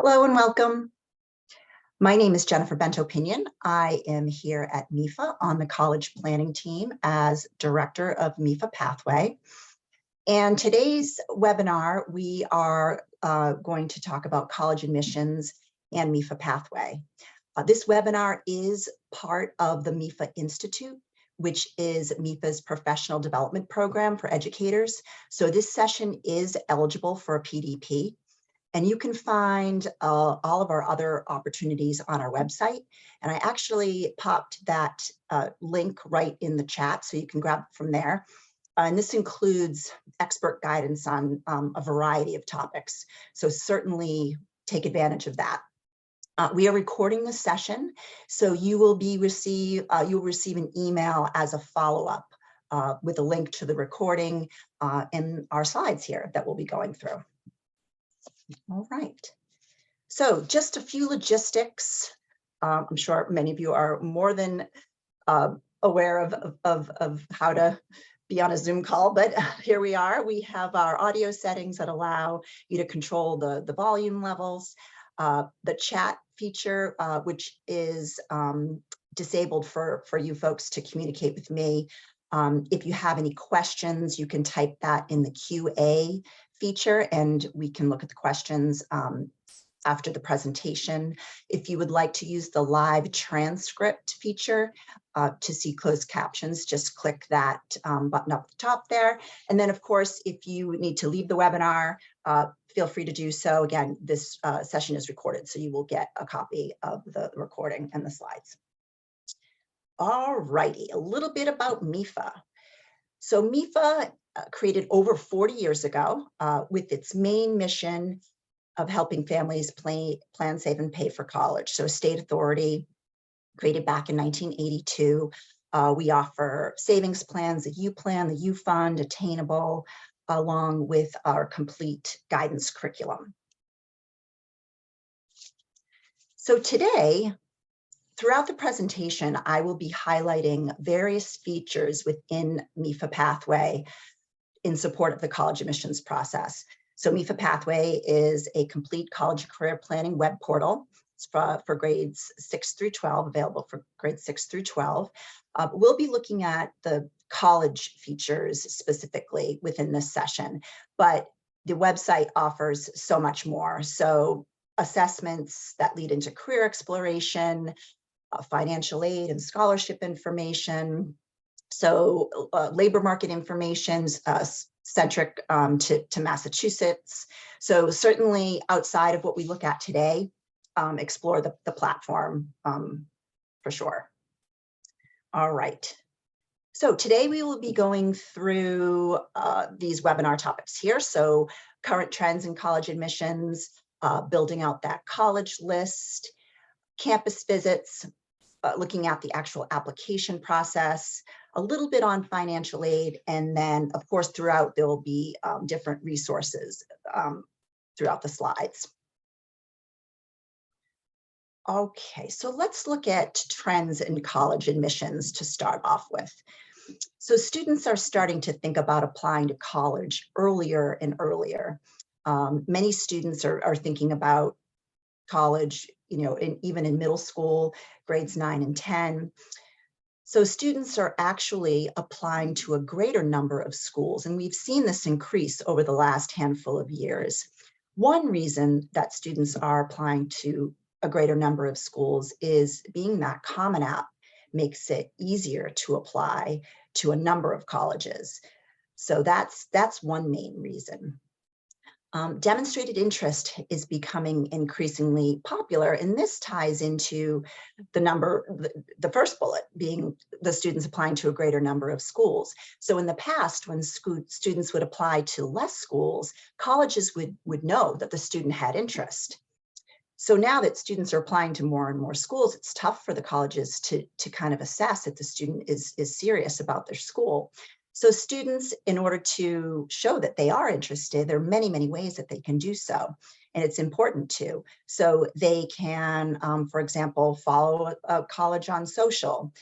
Hello and welcome. My name is Jennifer Bento-Pinion. I am here at MEFA on the college planning team as director of MEFA Pathway. And today's webinar, we are going to talk about college admissions and MEFA Pathway. This webinar is part of the MEFA Institute, which is MEFA's professional development program for educators. So this session is eligible for a PDP. And you can find all of our other opportunities on our website. And I actually popped that link right in the chat, so you can grab it from there. And this includes expert guidance on a variety of topics. So certainly take advantage of that. We are recording the session, so you will receive an email as a follow-up with a link to the recording and our slides here that we'll be going through. All right, so just a few logistics. I'm sure many of you are more than aware of how to be on a Zoom call, but here we are. We have our audio settings that allow you to control the volume levels, the chat feature, which is disabled for you folks to communicate with me. If you have any questions, you can type that in the QA feature and we can look at the questions after the presentation. If you would like to use the live transcript feature to see closed captions, just click that button up at the top there. And then of course, if you need to leave the webinar, feel free to do so. Again, this session is recorded, so you will get a copy of the recording and the slides. All righty, a little bit about MEFA. So MEFA created over 40 years ago with its main mission of helping families plan, save, and pay for college. So a state authority created back in 1982. We offer savings plans, the U Plan, the U Fund, Attainable, along with our complete guidance curriculum. So today, throughout the presentation, I will be highlighting various features within MEFA Pathway in support of the college admissions process. So MEFA Pathway is a complete college career planning web portal. It's for grades 6 through 12, available for grades 6 through 12. We'll be looking at the college features specifically within this session, but the website offers so much more. So assessments that lead into career exploration, financial aid and scholarship information, so labor market information centric to Massachusetts. So certainly outside of what we look at today, explore the platform for sure. All right. So today we will be going through these webinar topics here. So current trends in college admissions, building out that college list, campus visits, looking at the actual application process, a little bit on financial aid, and then of course throughout there will be different resources throughout the slides. Okay, so let's look at trends in college admissions to start off with. So students are starting to think about applying to college earlier and earlier. Many students are thinking about college, even in middle school, grades 9 and 10. So students are actually applying to a greater number of schools, and we've seen this increase over the last handful of years. One reason that students are applying to a greater number of schools is being that Common App makes it easier to apply to a number of colleges. So that's one main reason. Demonstrated interest is becoming increasingly popular, and this ties into the first bullet being the students applying to a greater number of schools. So in the past, when students would apply to less schools, colleges would know that the student had interest. So now that students are applying to more and more schools, it's tough for the colleges to kind of assess if the student is serious about their school. So students, in order to show that they are interested, there are many, many ways that they can do so, and it's important to. So they can, for example, follow a college on social.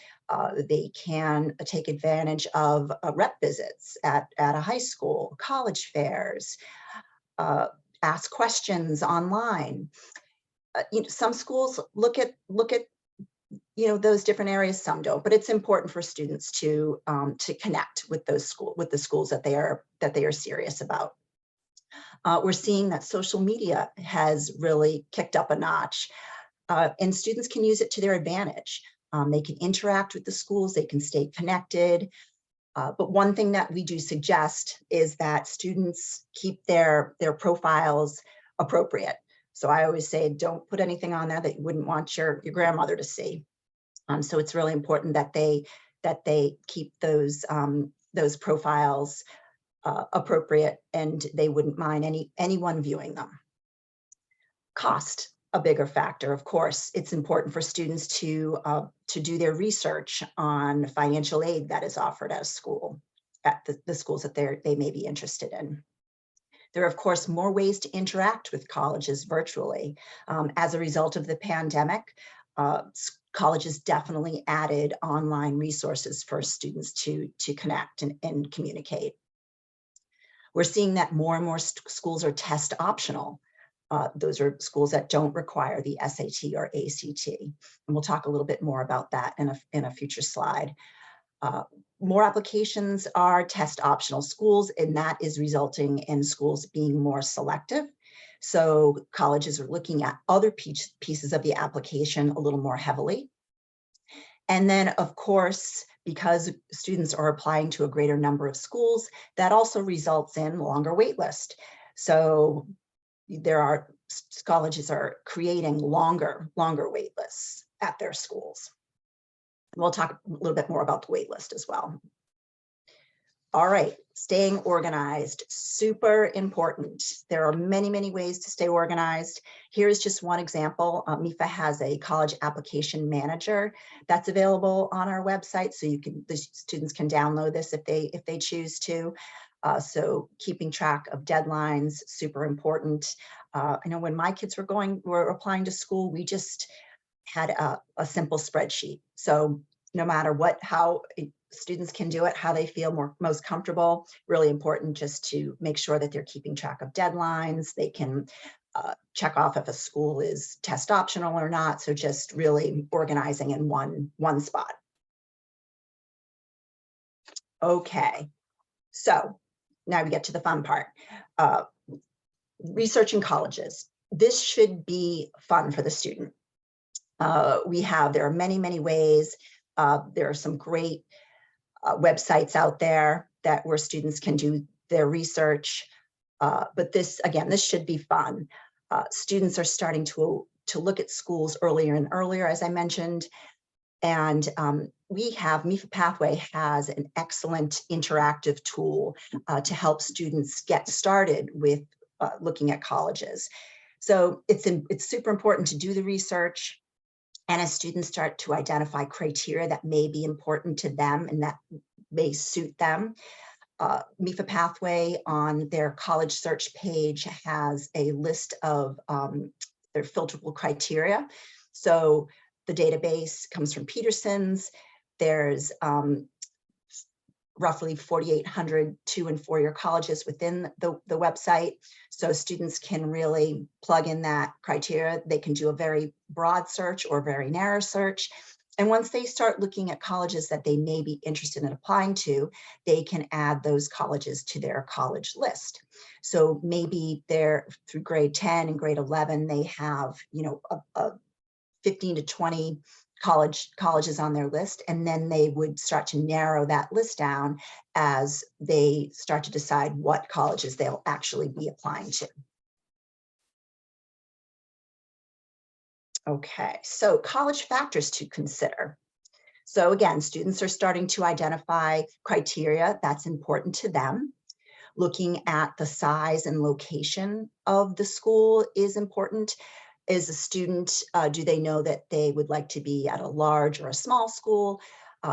They can take advantage of rep visits at a high school, college fairs, ask questions online. some schools look at those different areas, some don't, but it's important for students to connect with the schools that they are serious about. We're seeing that social media has really kicked up a notch, and students can use it to their advantage. They can interact with the schools, they can stay connected. But one thing that we do suggest is that students keep their profiles appropriate. So I always say, don't put anything on there that you wouldn't want your grandmother to see. So it's really important that they keep those profiles appropriate, and they wouldn't mind anyone viewing them. Cost, a bigger factor. Of course, it's important for students to do their research on financial aid that is offered at a school, at the schools that they may be interested in. There are, of course, more ways to interact with colleges virtually. As a result of the pandemic, colleges definitely added online resources for students to connect and communicate. We're seeing that more and more schools are test optional. Those are schools that don't require the SAT or ACT. And we'll talk a little bit more about that in a future slide. More applications are test optional schools, and that is resulting in schools being more selective. So colleges are looking at other pieces of the application a little more heavily. And then, of course, because students are applying to a greater number of schools, that also results in longer wait list. So colleges are creating longer wait lists at their schools. We'll talk a little bit more about the wait list as well. All right, staying organized, super important. There are many ways to stay organized. Here's just one example. MEFA has a college application manager that's available on our website, so the students can download this if they choose to. So keeping track of deadlines, super important. I know when my kids were applying to school, we just had a simple spreadsheet. So no matter how students can do it, how they feel most comfortable, really important just to make sure that they're keeping track of deadlines. They can check off if a school is test optional or not. So just really organizing in one spot. Okay, so now we get to the fun part. Researching colleges. This should be fun for the student. There are many ways. There are some great websites out there where students can do their research. But this should be fun. Students are starting to look at schools earlier and earlier, as I mentioned. And MEFA Pathway has an excellent interactive tool to help students get started with looking at colleges. So it's super important to do the research. And as students start to identify criteria that may be important to them and that may suit them, MEFA Pathway on their college search page has a list of their filterable criteria. So the database comes from Peterson's. There's roughly 4,800 2- and 4-year colleges within the website. So students can really plug in that criteria. They can do a very broad search or very narrow search. And once they start looking at colleges that they may be interested in applying to, they can add those colleges to their college list. So maybe through grade 10 and grade 11, they have, a 15 to 20 colleges on their list, and then they would start to narrow that list down as they start to decide what colleges they'll actually be applying to. Okay, so college factors to consider. So again, students are starting to identify criteria that's important to them. Looking at the size and location of the school is important. As a student, do they know that they would like to be at a large or a small school?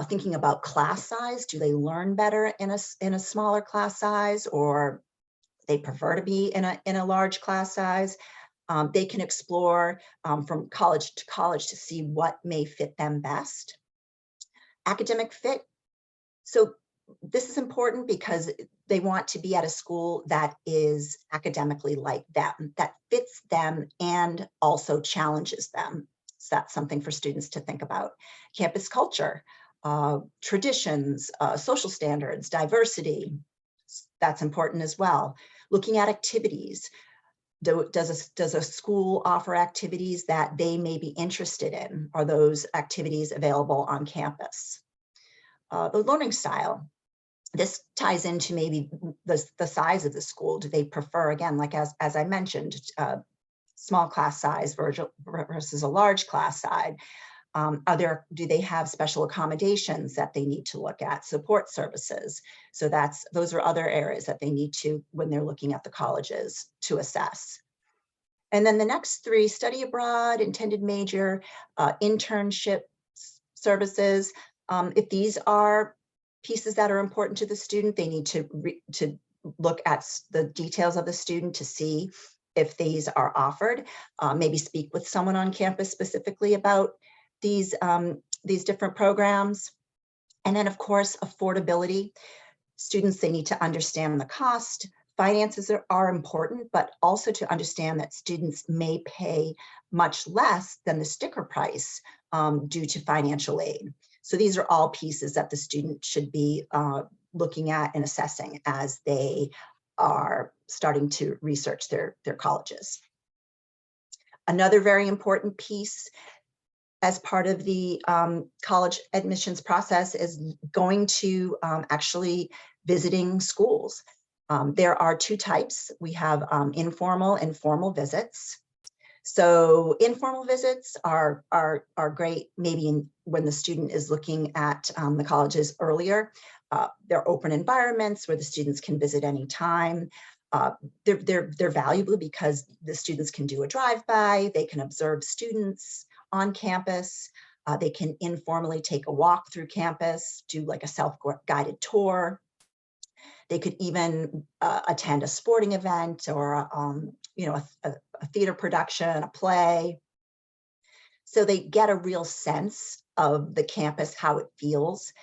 Thinking about class size, do they learn better in a smaller class size, or they prefer to be in a large class size? They can explore from college to college to see what may fit them best. Academic fit. So this is important because they want to be at a school that is academically like them, that fits them and also challenges them. So that's something for students to think about. Campus culture, traditions, social standards, diversity, that's important as well. Looking at activities. Does a school offer activities that they may be interested in? Are those activities available on campus? The learning style. This ties into maybe the size of the school. Do they prefer, again, like as I mentioned, small class size versus a large class size? Do they have special accommodations that they need to look at, support services? So those are other areas that they need to, when they're looking at the colleges, to assess. And then the next three: study abroad, intended major, internship services. If these are pieces that are important to the student, they need to look at the details of the student to see if these are offered. Maybe speak with someone on campus specifically about these different programs. And then, of course, affordability. Students, they need to understand the cost. Finances are important, but also to understand that students may pay much less than the sticker price due to financial aid. So these are all pieces that the student should be looking at and assessing as they are starting to research their colleges. Another very important piece as part of the college admissions process is going to actually visiting schools. There are two types. We have informal and formal visits. So informal visits are great maybe when the student is looking at the colleges earlier. They're open environments where the students can visit anytime. They're valuable because the students can do a drive-by, they can observe students on campus, they can informally take a walk through campus, do like a self-guided tour. They could even attend a sporting event or a theater production, a play. So they get a real sense of the campus, how it feels,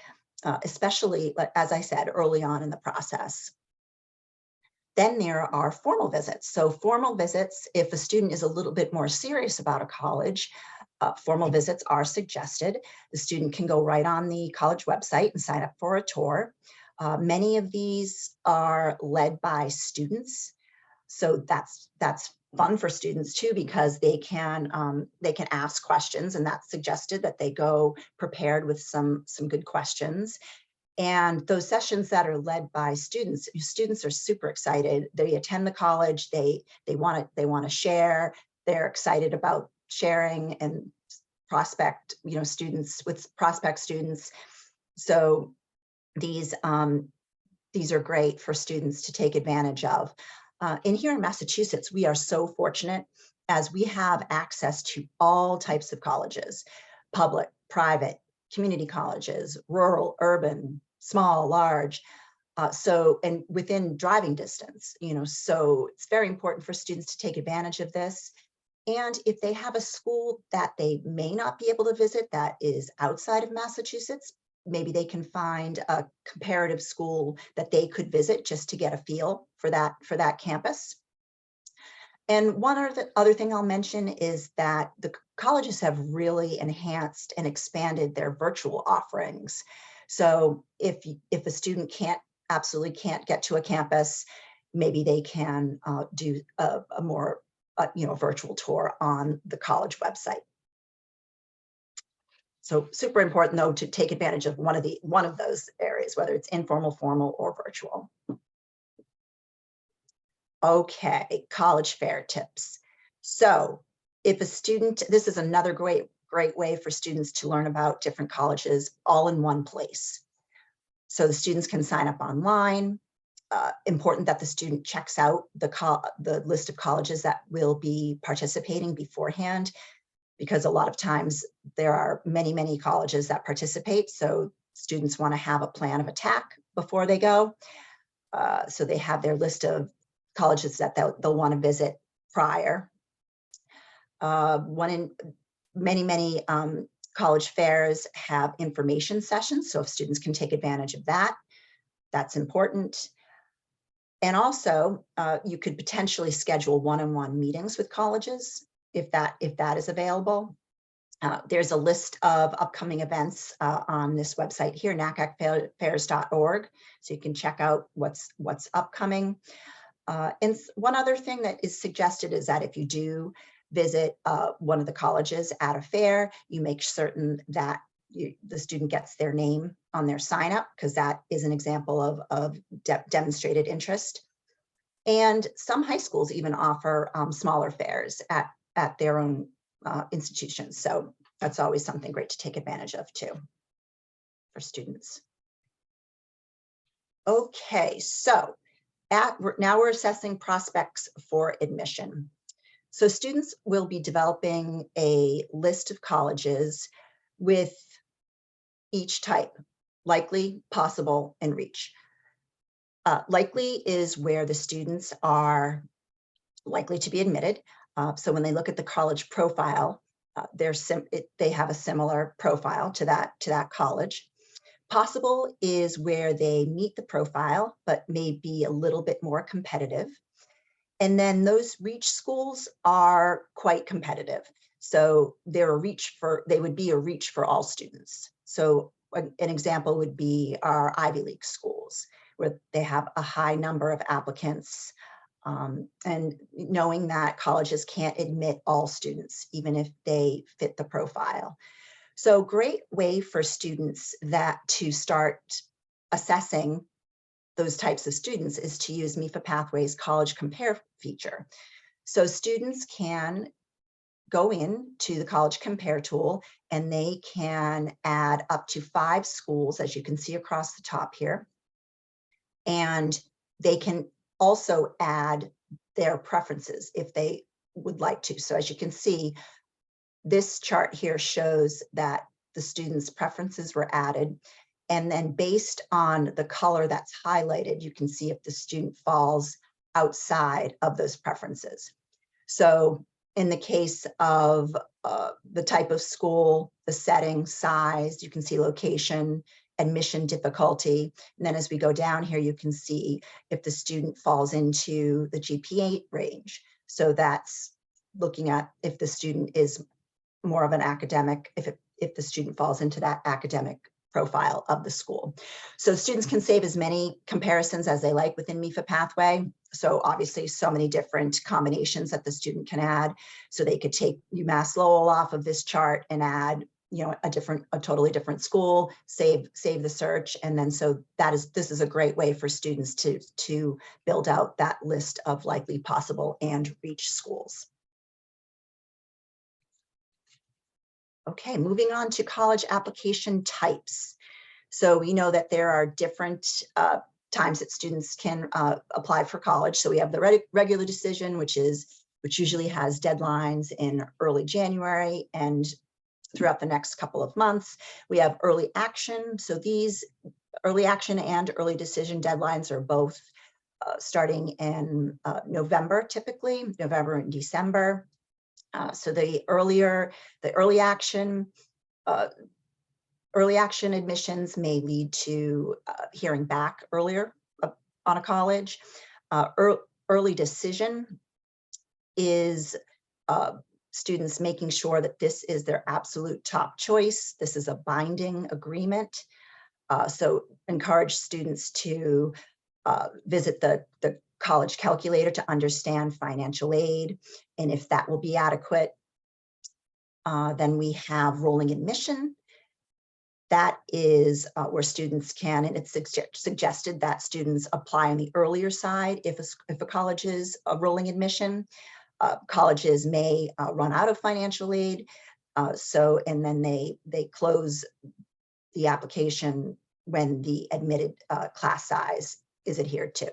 especially, as I said, early on in the process. Then there are formal visits. So formal visits, if a student is a little bit more serious about a college, formal visits are suggested. The student can go right on the college website and sign up for a tour. Many of these are led by students. So that's fun for students too, because they can ask questions, and that's suggested that they go prepared with some good questions. And those sessions that are led by students are super excited. They attend the college, they want to share, they're excited about sharing and prospect, students with prospect students. So these are great for students to take advantage of. And here in Massachusetts, we are so fortunate as we have access to all types of colleges: public, private, community colleges, rural, urban, small, large. And within driving distance, so it's very important for students to take advantage of this. And if they have a school that they may not be able to visit that is outside of Massachusetts, maybe they can find a comparative school that they could visit just to get a feel for that campus. And one other thing I'll mention is that the colleges have really enhanced and expanded their virtual offerings. So if a student absolutely can't get to a campus, maybe they can do a more virtual tour on the college website. So super important though to take advantage of one of those areas, whether it's informal, formal, or virtual. Okay, college fair tips. So if a student, this is another great way for students to learn about different colleges all in one place. So the students can sign up online. Important that the student checks out the list of colleges that will be participating beforehand, because a lot of times there are many colleges that participate. So students want to have a plan of attack before they go. So they have their list of colleges that they'll want to visit prior. Many college fairs have information sessions, so if students can take advantage of that. That's important. And also, you could potentially schedule one-on-one meetings with colleges if that is available. There's a list of upcoming events on this website here, nacacfairs.org, so you can check out what's upcoming. And one other thing that is suggested is that if you do visit one of the colleges at a fair, you make certain that the student gets their name on their sign up, because that is an example of demonstrated interest. And some high schools even offer smaller fairs at their own institutions. So that's always something great to take advantage of too for students. Okay, so now we're assessing prospects for admission. So students will be developing a list of colleges with each type: likely, possible, and reach. Likely is where the students are likely to be admitted. So when they look at the college profile, they have a similar profile to that college. Possible is where they meet the profile, but may be a little bit more competitive. And then those reach schools are quite competitive. So they would be a reach for all students. So an example would be our Ivy League schools, where they have a high number of applicants, and knowing that colleges can't admit all students, even if they fit the profile. So great way for students to start assessing those types of students is to use MEFA Pathway's College Compare feature. So students can go in to the College Compare tool, and they can add up to 5 schools, as you can see across the top here. And they can also add their preferences if they would like to. So as you can see, this chart here shows that the students' preferences were added. And then based on the color that's highlighted, you can see if the student falls outside of those preferences. So in the case of the type of school, the setting, size, you can see location, admission difficulty. And then as we go down here, you can see if the student falls into the GPA range. So that's looking at if the student is more of an academic, if the student falls into that academic profile of the school. So students can save as many comparisons as they like within MEFA Pathway. So obviously so many different combinations that the student can add. So they could take UMass Lowell off of this chart and add, a totally different school, save the search. And then so this is a great way for students to build out that list of likely, possible, and reach schools. Okay, moving on to college application types. So we know that there are different times that students can apply for college. So we have the regular decision, which usually has deadlines in early January and throughout the next couple of months. We have early action. So these early action and early decision deadlines are both starting in November, typically, November and December. So the early action admissions may lead to hearing back earlier on a college. Early decision is students making sure that this is their absolute top choice. This is a binding agreement. So encourage students to visit the college calculator to understand financial aid, and if that will be adequate. Then we have rolling admission. That is where students can, and it's suggested that students apply on the earlier side if a college is a rolling admission. Colleges may run out of financial aid, and then they close the application when the admitted class size is adhered to.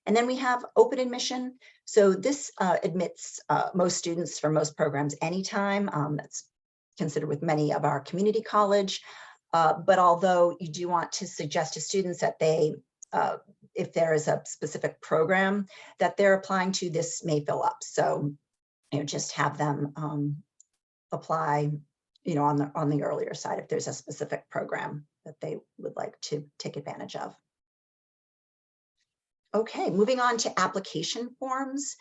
And then we have open admission. So this admits most students for most programs anytime. That's considered with many of our community college. But although you do want to suggest to students that they, if there is a specific program that they're applying to, this may fill up. So just have them apply on the earlier side if there's a specific program that they would like to take advantage of. Okay, moving on to application forms.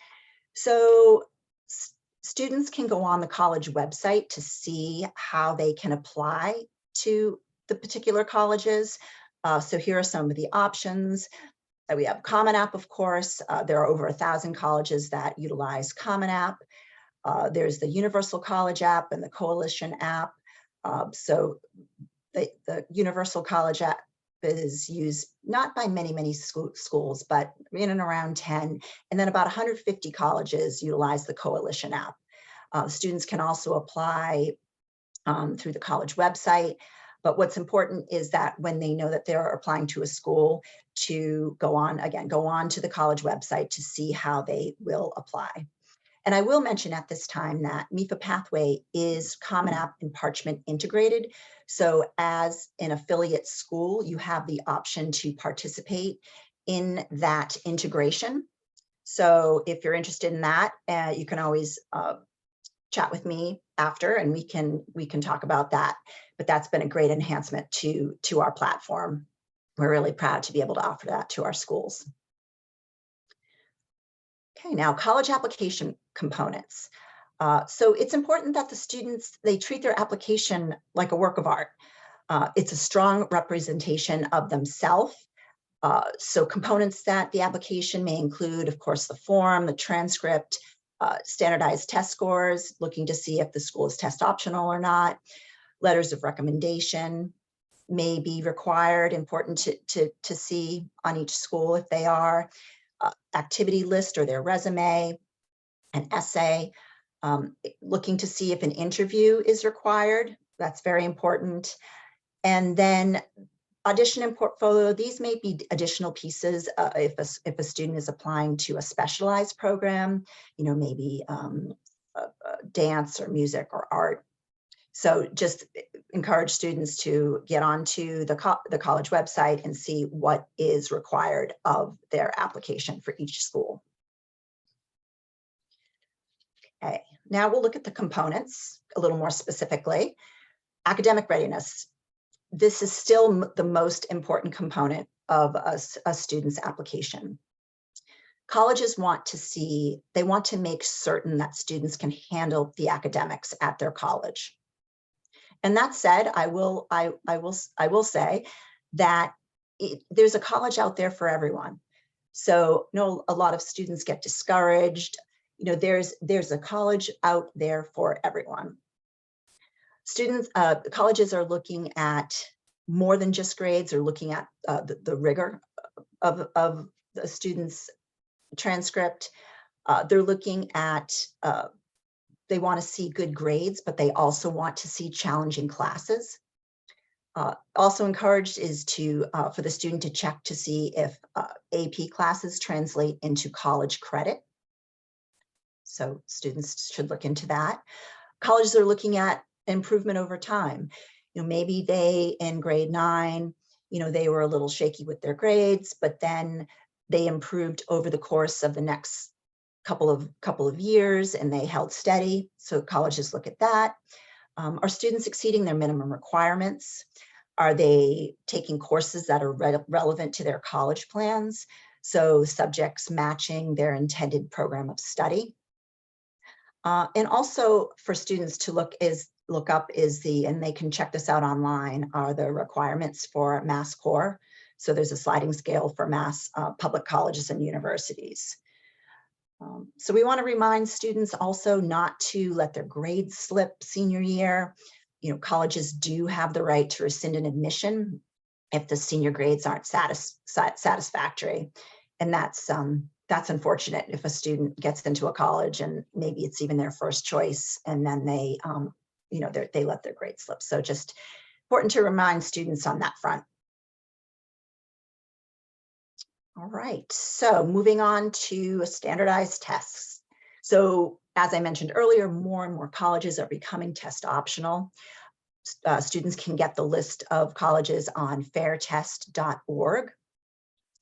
So students can go on the college website to see how they can apply to the particular colleges. So here are some of the options. We have Common App, of course. There are over 1,000 colleges that utilize Common App. There's the Universal College app and the Coalition app. So the Universal College app is used not by many schools, but in and around 10. And then about 150 colleges utilize the Coalition app. Students can also apply through the college website. But what's important is that when they know that they're applying to a school, to go on to the college website to see how they will apply. And I will mention at this time that MEFA Pathway is Common App and Parchment integrated. So as an affiliate school, you have the option to participate in that integration. So if you're interested in that, you can always chat with me after, and we can talk about that. But that's been a great enhancement to our platform. We're really proud to be able to offer that to our schools. Okay, now college application components. So it's important that the students, they treat their application like a work of art. It's a strong representation of themselves. So components that the application may include, of course, the form, the transcript, standardized test scores, looking to see if the school is test optional or not. Letters of recommendation may be required, important to see on each school if they are. Activity list or their resume, an essay, looking to see if an interview is required. That's very important. And then audition and portfolio, these may be additional pieces if a student is applying to a specialized program, maybe dance or music or art. So just encourage students to get onto the college website and see what is required of their application for each school. Okay, now we'll look at the components a little more specifically. Academic readiness. This is still the most important component of a student's application. Colleges want to make certain that students can handle the academics at their college. And that said, I will say that there's a college out there for everyone. So a lot of students get discouraged. There's a college out there for everyone. Colleges are looking at more than just grades, or looking at the rigor of the student's transcript. They're looking at, they want to see good grades, but they also want to see challenging classes. Also encouraged is for the student to check to see if AP classes translate into college credit. So students should look into that. Colleges are looking at improvement over time. Maybe they, in grade 9, they were a little shaky with their grades, but then they improved over the course of the next couple of years, and they held steady. So colleges look at that. Are students exceeding their minimum requirements? Are they taking courses that are relevant to their college plans? So subjects matching their intended program of study. And also for students to look up and they can check this out online, are the requirements for Mass Core. So there's a sliding scale for Mass public colleges and universities. So we want to remind students also not to let their grades slip senior year. Colleges do have the right to rescind an admission if the senior grades aren't satisfactory. And that's unfortunate if a student gets into a college and maybe it's even their first choice, and then they let their grades slip. So just important to remind students on that front. All right, so moving on to standardized tests. So as I mentioned earlier, more and more colleges are becoming test optional. Students can get the list of colleges on fairtest.org.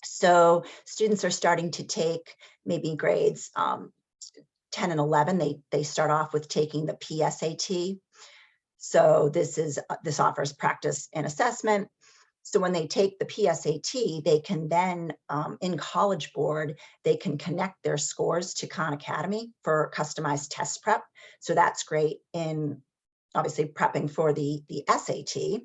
So students are starting to take maybe grades 10 and 11. They start off with taking the PSAT. So this offers practice and assessment. So when they take the PSAT, they can then, in College Board, they can connect their scores to Khan Academy for customized test prep. So that's great in obviously prepping for the SAT.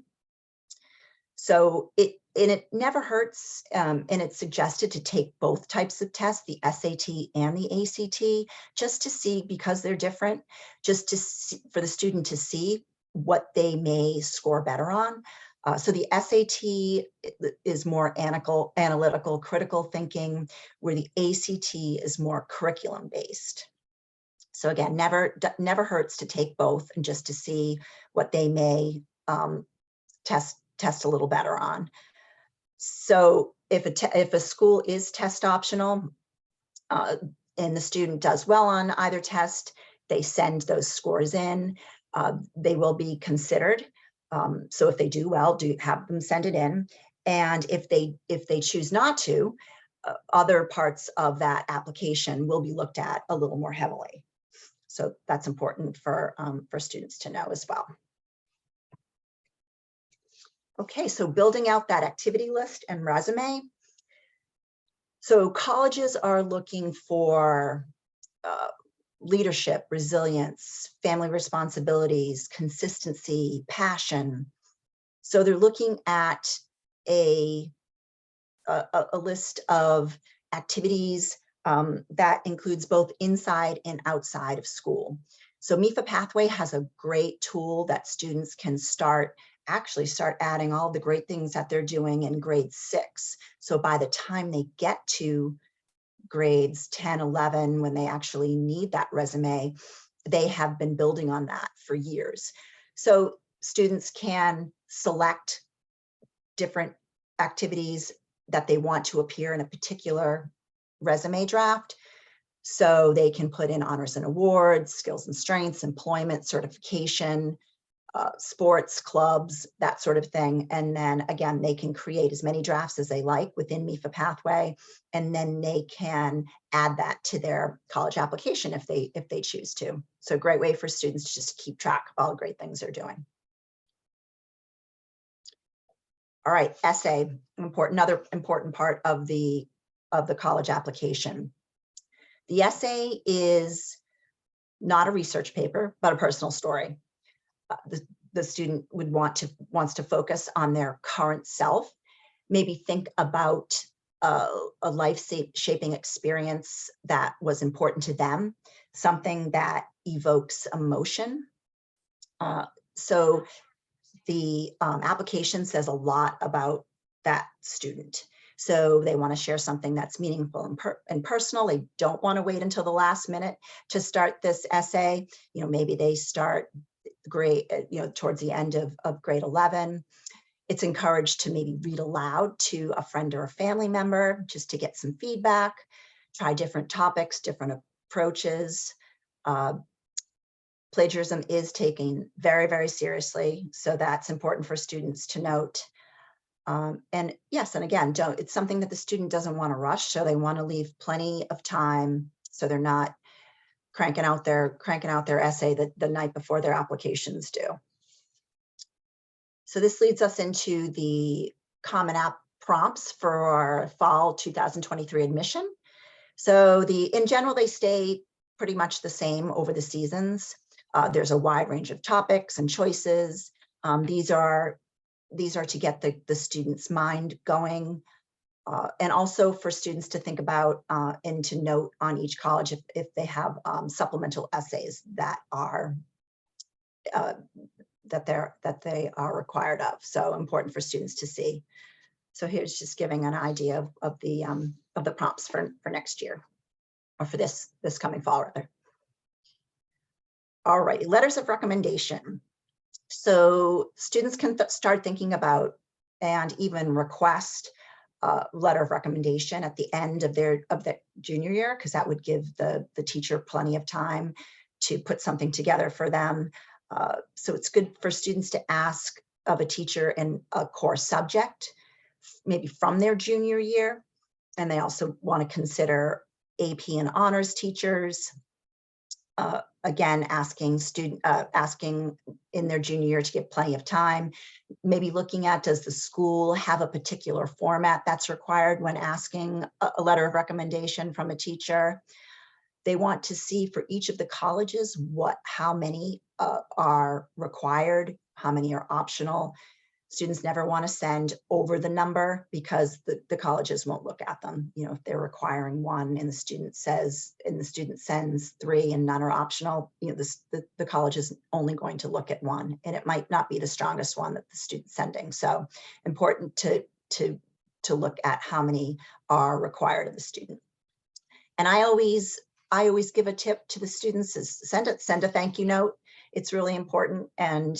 So it never hurts, and it's suggested to take both types of tests, the SAT and the ACT, just to see, because they're different, just to see, for the student to see what they may score better on. So the SAT is more analytical, critical thinking, where the ACT is more curriculum based. So again, never hurts to take both, and just to see what they may test a little better on. So if a school is test optional, and the student does well on either test, they send those scores in. They will be considered. So if they do well, do have them send it in. And if they choose not to, other parts of that application will be looked at a little more heavily. So that's important for students to know as well. Okay, so building out that activity list and resume. So colleges are looking for leadership, resilience, family responsibilities, consistency, passion. So they're looking at a list of activities that includes both inside and outside of school. So MEFA Pathway has a great tool that students can actually start adding all the great things that they're doing in grade 6. So by the time they get to grades 10, 11, when they actually need that resume, they have been building on that for years. So students can select different activities that they want to appear in a particular resume draft. So they can put in honors and awards, skills and strengths, employment, certification, sports, clubs, that sort of thing. And then again, they can create as many drafts as they like within MEFA Pathway, and then they can add that to their college application if they choose to. So a great way for students to just keep track of all the great things they're doing. All right, essay, another important part of the college application. The essay is not a research paper, but a personal story. The student wants to focus on their current self, maybe think about a life-shaping experience that was important to them, something that evokes emotion. So the application says a lot about that student. So they want to share something that's meaningful and personal. They don't want to wait until the last minute to start this essay. Maybe they start grade, towards the end of grade 11. It's encouraged to maybe read aloud to a friend or a family member just to get some feedback, try different topics, different approaches. Plagiarism is taken very, very seriously. So that's important for students to note. And yes, and again, it's something that the student doesn't want to rush. So they want to leave plenty of time so they're not cranking out their essay the night before their applications due. So this leads us into the Common App prompts for our fall 2023 admission. So in general, they stay pretty much the same over the seasons. There's a wide range of topics and choices. These are to get the student's mind going, and also for students to think about and to note on each college if they have supplemental essays that they are required of. So important for students to see. So here's just giving an idea of the prompts for next year, or for this coming fall rather. All right, letters of recommendation. So students can start thinking about and even request a letter of recommendation at the end of the junior year, because that would give the teacher plenty of time to put something together for them. So it's good for students to ask of a teacher in a core subject, maybe from their junior year. And they also want to consider AP and honors teachers. Again, asking in their junior year to give plenty of time, maybe looking at, does the school have a particular format that's required when asking a letter of recommendation from a teacher? They want to see for each of the colleges how many are required, how many are optional. Students never want to send over the number because the colleges won't look at them. You know, if they're requiring one and the student sends 3 and none are optional, you know, the college is only going to look at one, and it might not be the strongest one that the student's sending. So important to look at how many are required of the student. And I always give a tip to the students is send a thank you note. It's really important, and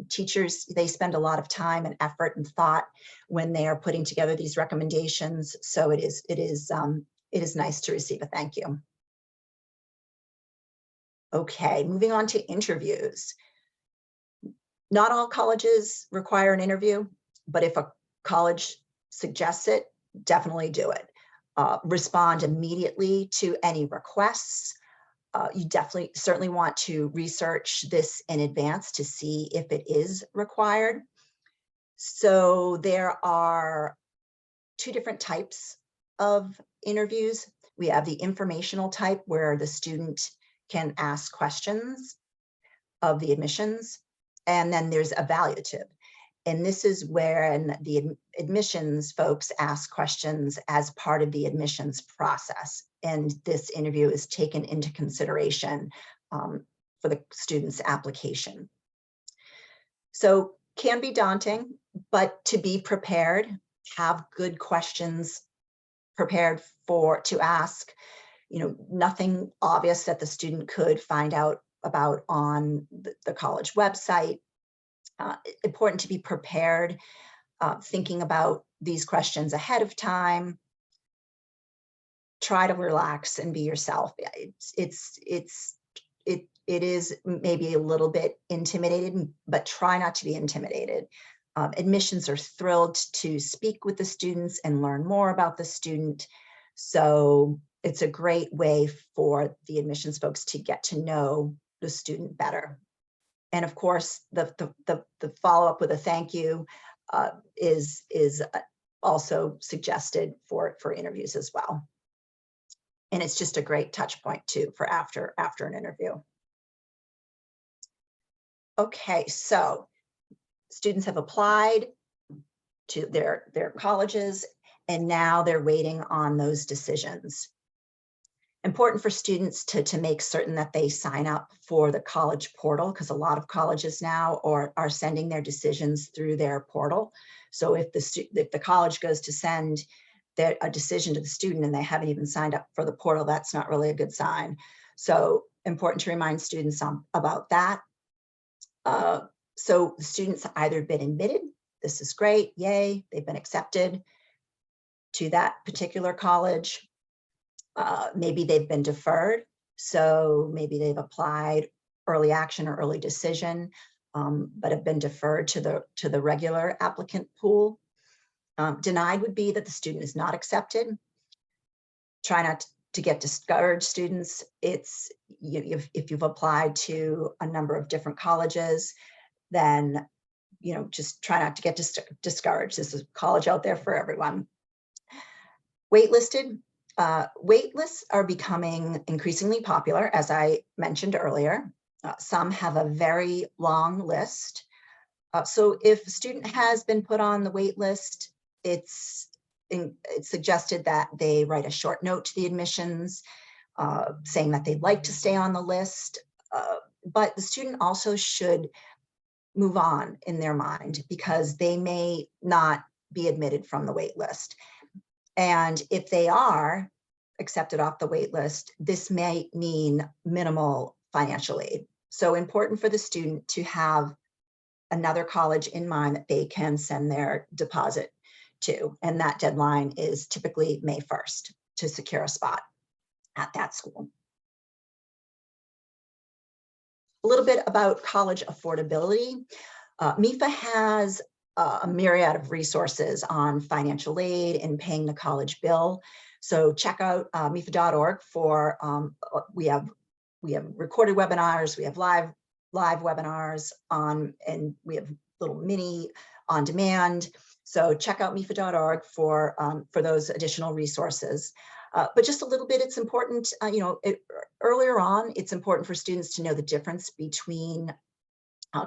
teachers, they spend a lot of time and effort and thought when they are putting together these recommendations. So it is nice to receive a thank you. Okay, moving on to interviews. Not all colleges require an interview, but if a college suggests it, definitely do it. Respond immediately to any requests. You certainly want to research this in advance to see if it is required. So there are 2 different types of interviews. We have the informational type where the student can ask questions of the admissions, and then there's evaluative. And this is where the admissions folks ask questions as part of the admissions process. And this interview is taken into consideration for the student's application. So can be daunting, but to be prepared, have good questions prepared to ask. You know, nothing obvious that the student could find out about on the college website. Important to be prepared, thinking about these questions ahead of time. Try to relax and be yourself. It is maybe a little bit intimidating, but try not to be intimidated. Admissions are thrilled to speak with the students and learn more about the student. So it's a great way for the admissions folks to get to know the student better. And of course, the follow-up with a thank you is also suggested for interviews as well. And it's just a great touch point too for after an interview. Okay, so students have applied to their colleges, and now they're waiting on those decisions. Important for students to make certain that they sign up for the college portal, because a lot of colleges now are sending their decisions through their portal. So if the college goes to send a decision to the student and they haven't even signed up for the portal, that's not really a good sign. So important to remind students about that. So the students either been admitted, this is great, yay, they've been accepted to that particular college. Maybe they've been deferred, so maybe they've applied early action or early decision, but have been deferred to the regular applicant pool. Denied would be that the student is not accepted. Try not to get discouraged, students. If you've applied to a number of different colleges, then just try not to get discouraged. This is a college out there for everyone. Waitlisted. Waitlists are becoming increasingly popular, as I mentioned earlier. Some have a very long list. So if a student has been put on the wait list, it's suggested that they write a short note to the admissions saying that they'd like to stay on the list. But the student also should move on in their mind, because they may not be admitted from the wait list. And if they are accepted off the wait list, this may mean minimal financial aid. So important for the student to have another college in mind that they can send their deposit to. And that deadline is typically May 1st to secure a spot at that school. A little bit about college affordability. MEFA has a myriad of resources on financial aid and paying the college bill. So check out MEFA.org for, we have we have recorded webinars, we have live webinars and we have little mini on demand. So check out MEFA.org for those additional resources. But just a little bit, it's important, earlier on, it's important for students to know the difference between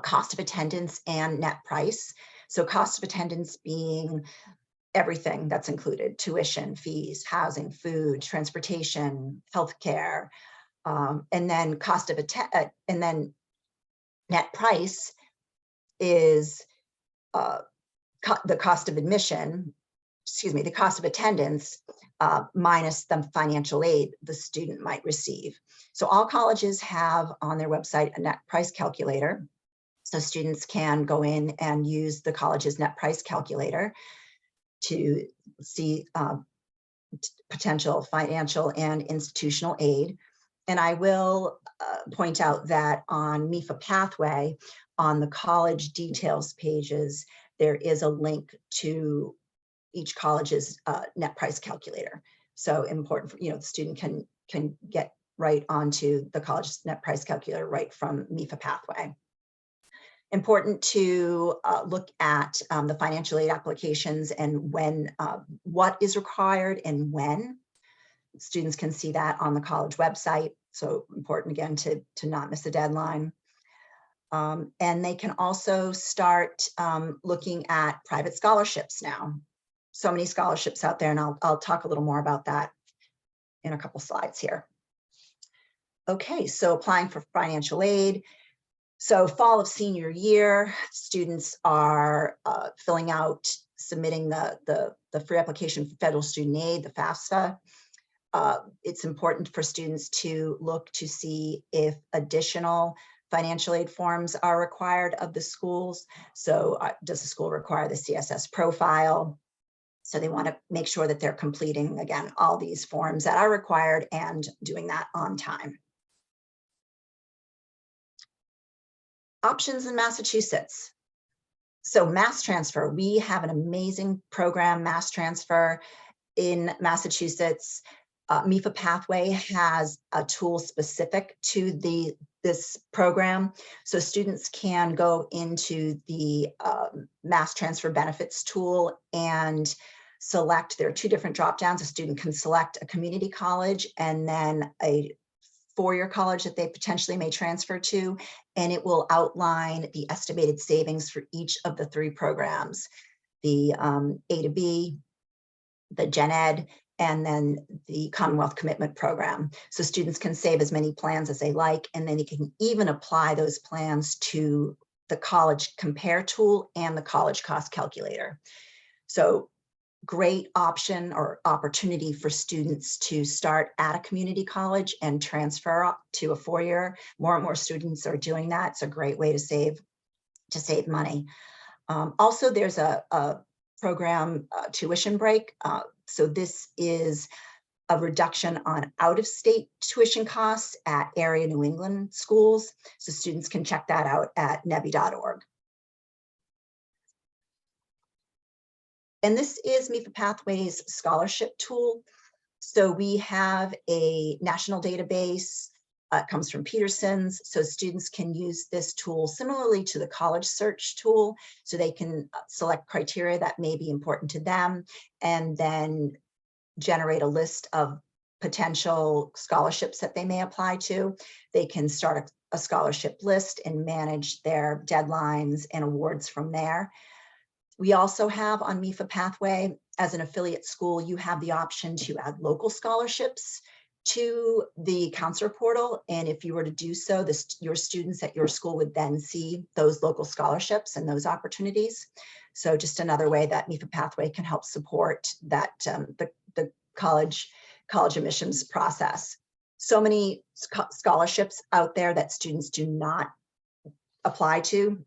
cost of attendance and net price. So cost of attendance being everything that's included: tuition, fees, housing, food, transportation, healthcare, and then and then net price is the cost of admission, the cost of attendance minus the financial aid the student might receive. So all colleges have on their website a net price calculator. So students can go in and use the college's net price calculator to see potential financial and institutional aid. And I will point out that on MEFA Pathway, on the college details pages, there is a link to each college's net price calculator. So important for, the student can get right onto the college's net price calculator right from MEFA Pathway. Important to look at the financial aid applications and when, what is required and when. Students can see that on the college website. So important again to not miss a deadline. And they can also start looking at private scholarships now. So many scholarships out there, and I'll talk a little more about that in a couple slides here. Okay, so applying for financial aid. So fall of senior year, students are filling out, submitting the free application for federal student aid, the FAFSA. It's important for students to look to see if additional financial aid forms are required of the schools. So does the school require the CSS profile? So they want to make sure that they're completing, again, all these forms that are required and doing that on time. Options in Massachusetts. So mass transfer, we have an amazing program, mass transfer in Massachusetts. MEFA Pathway has a tool specific to this program. So students can go into the mass transfer benefits tool and select, there are two different drop downs. A student can select a community college and then a four-year college that they potentially may transfer to, and it will outline the estimated savings for each of the three programs, the A to B, the Gen Ed, and then the Commonwealth Commitment Program. So students can save as many plans as they like, and then they can even apply those plans to the college compare tool and the college cost calculator. So great option or opportunity for students to start at a community college and transfer up to a four-year. More and more students are doing that. It's a great way to save money. Also, there's a program, tuition break. So this is a reduction on out-of-state tuition costs at area New England schools. So students can check that out at nevi.org. And this is MEFA Pathway's scholarship tool. So we have a national database, comes from Peterson's. So students can use this tool similarly to the college search tool. So they can select criteria that may be important to them and then generate a list of potential scholarships that they may apply to. They can start a scholarship list and manage their deadlines and awards from there. We also have on MEFA Pathway, as an affiliate school, you have the option to add local scholarships to the counselor portal. And if you were to do so, your students at your school would then see those local scholarships and those opportunities. So just another way that MEFA Pathway can help support that the college admissions process. So many scholarships out there that students do not apply to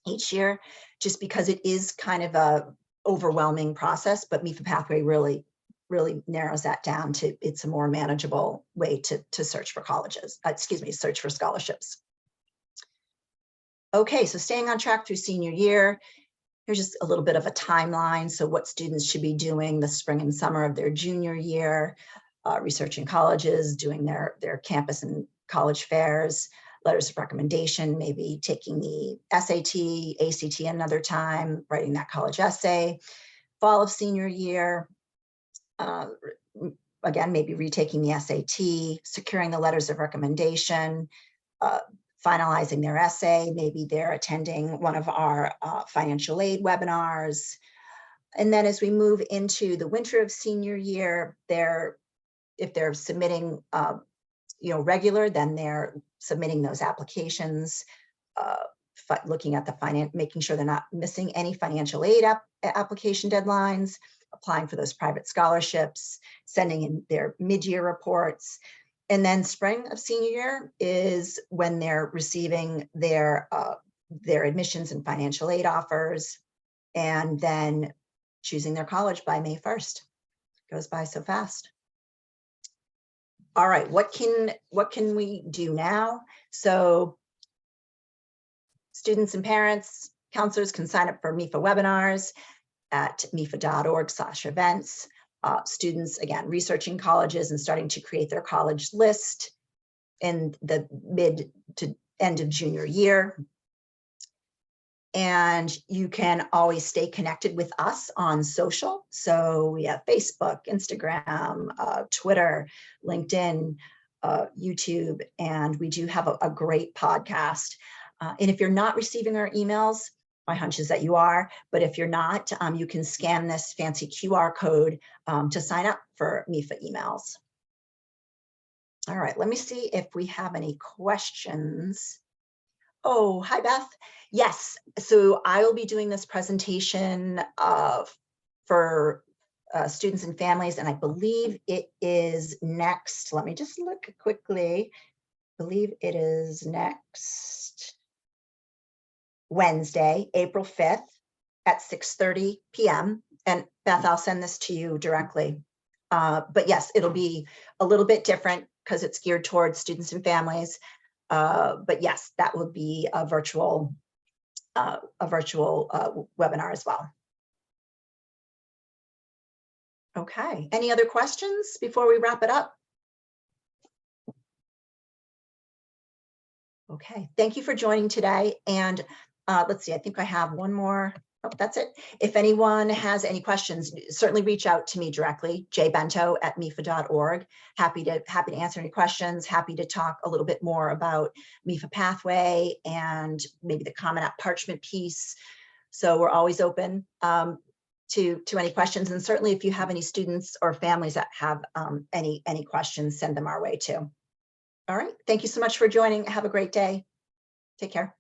each year, just because it is kind of a overwhelming process, but MEFA Pathway really narrows that down to, it's a more manageable way to search for colleges, search for scholarships. Okay, so staying on track through senior year, here's just a little bit of a timeline. So what students should be doing the spring and summer of their junior year, researching colleges, doing their campus and college fairs, letters of recommendation, maybe taking the SAT, ACT another time, writing that college essay, fall of senior year, again, maybe retaking the SAT, securing the letters of recommendation, finalizing their essay, maybe they're attending one of our financial aid webinars. And then as we move into the winter of senior year, if they're submitting regular, then they're submitting those applications, looking at the making sure they're not missing any financial aid application deadlines, applying for those private scholarships, sending in their mid-year reports. And then spring of senior year is when they're receiving their admissions and financial aid offers, and then choosing their college by May 1st. It goes by so fast. All right, what can we do now? So students and parents, counselors can sign up for MEFA webinars at mefa.org/events. Students, again, researching colleges and starting to create their college list in the mid to end of junior year. And you can always stay connected with us on social. So we have Facebook, Instagram, Twitter, LinkedIn, YouTube, and we do have a great podcast. And if you're not receiving our emails, my hunch is that you are, but if you're not, you can scan this fancy QR code to sign up for MEFA emails. All right, let me see if we have any questions. Oh, hi, Beth. Yes, so I will be doing this presentation for students and families, and I believe it is next. Let me just look quickly. I believe it is next Wednesday, April 5th at 6:30 p.m. And Beth, I'll send this to you directly. But yes, it'll be a little bit different because it's geared towards students and families. But yes, that will be a virtual webinar as well. Okay, any other questions before we wrap it up? Okay, thank you for joining today. And let's see, I think I have one more. Oh, that's it. If anyone has any questions, certainly reach out to me directly, jbento@mefa.org. Happy to answer any questions, happy to talk a little bit more about MEFA Pathway and maybe the Common App parchment piece. So we're always open to any questions. And certainly if you have any students or families that have any questions, send them our way too. All right, thank you so much for joining. Have a great day. Take care.